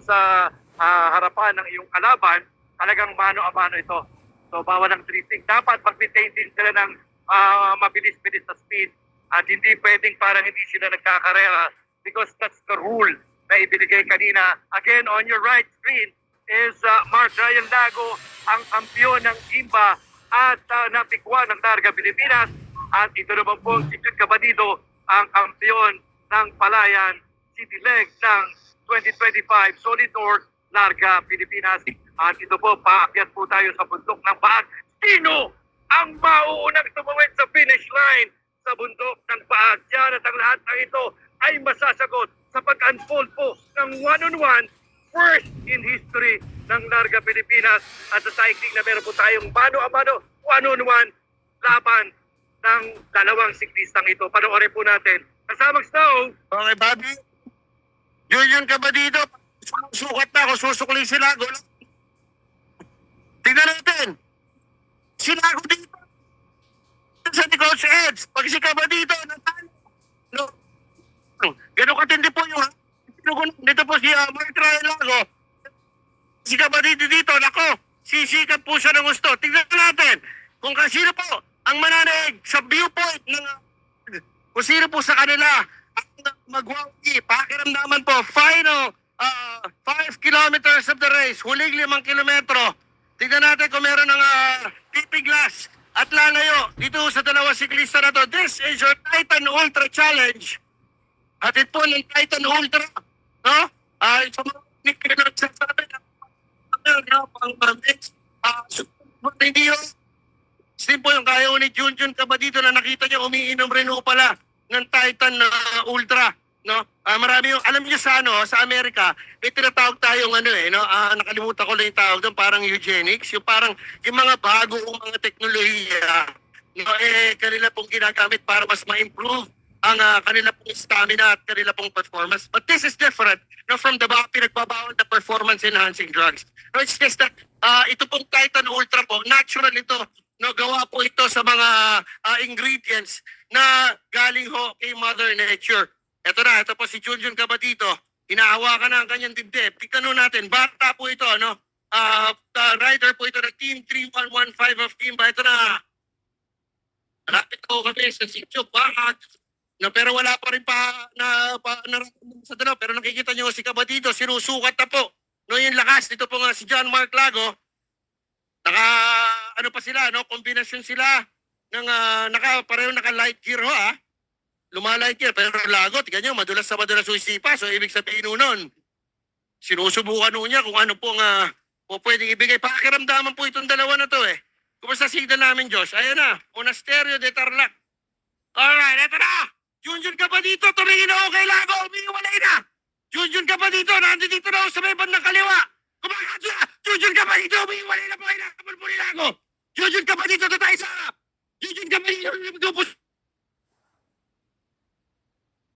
sa harapan ng iyong kalaban, talagang mano-a-mano ito. So bawal ng drifting. Dapat mag-maintain din sila ng mabilis-bilis na speed at hindi pwedeng parang hindi sila nagkakarera because that's the rule na ibinigay kanina. Again, on your right screen is Mark Ryan Lago, ang kampiyon ng IMBA at napikwa ng Larga Pilipinas. At ito naman po si Jude Cabadido, ang kampiyon ng Palayan City Leg ng 2025 Solid North Larga Pilipinas. At ito po, paakyat po tayo sa bundok ng Baag. Sino ang mauunang tumawid sa finish line sa bundok ng Baag? Yan at ang lahat ng ito ay masasagot sa pag-unfold po ng one-on-one first in history ng Larga Pilipinas. At sa cycling na meron po tayong mano-a-mano, one-on-one laban ng dalawang siklistang ito. Panoorin po natin. Kasamang Snow. Okay, Bobby. Yun ka ba dito? Sukat na ako, susukli sila. Tingnan natin. Sila ako dito. Sa ni Coach Eds. Pag si ka ba dito, natalo. No. Ganun katindi po yung dito po si Mark Ryan Lago. Si ka ba dito, nako. Sisikap po siya ng gusto. Tingnan natin kung sino po ang mananaig sa viewpoint ng kung sino po sa kanila ang magwawi. Pakiramdaman po, final 5 kilometers of the race, huling 5 kilometro. Tignan natin kung meron ng tipping glass at lalayo dito sa dalawa siklista na to. This is your Titan Ultra Challenge. Hatid po ng Titan Ultra. No? Sa mga nagsasabi na hindi yun. Simple yung kaya ni Junjun ka ba dito na nakita niya umiinom rin ho pala ng Titan Ultra. No? Marami yung, alam niyo sa sa Amerika, may tinatawag tayong nakalimutan ko lang yung tawag doon, parang eugenics, yung parang yung mga bagong mga teknolohiya, kanila pong ginagamit para mas ma-improve ang kanila pong stamina at kanila pong performance. But this is different from the pinagbabawal na performance enhancing drugs. No, it's just that ito pong Titan Ultra po, natural ito. No, gawa po ito sa mga ingredients na galing ho kay Mother Nature. Ito po si Junjun Cabadido. Hinahawakan na ang kanyang dibdib. Tignan natin, bata po ito, rider po ito ng Team 3115 of Team. Ito na. Rapid ko kami sa sityo, bakit? No, pero wala pa rin nararamdaman sa dalaw. Pero nakikita nyo si Cabadido, sinusukat na po. No, yung lakas, dito po nga si John Mark Lago. Pa sila, kombinasyon sila ng pareho naka-light gear ho, Luma-light gear, pero Lago, tignan nyo, madulas yung isipa. So, ibig sabihin nun, sinusubukan niya kung ano pong pwedeng ibigay. Pakiramdaman po itong dalawa na to Kumusta signal namin, Josh? Ayan na, Monasterio de Tarlac. Alright, eto na! Junjun ka pa dito, tumingin ako kay Lago, umiiwalay na! Junjun ka pa dito, nandito na ako sa may bandang kaliwa! Kumakas na! Junjun ka pa dito, umiiwalay na po kay Lago! Junjun ka pa dito, tayo sa harap! Junjun ka pa dito,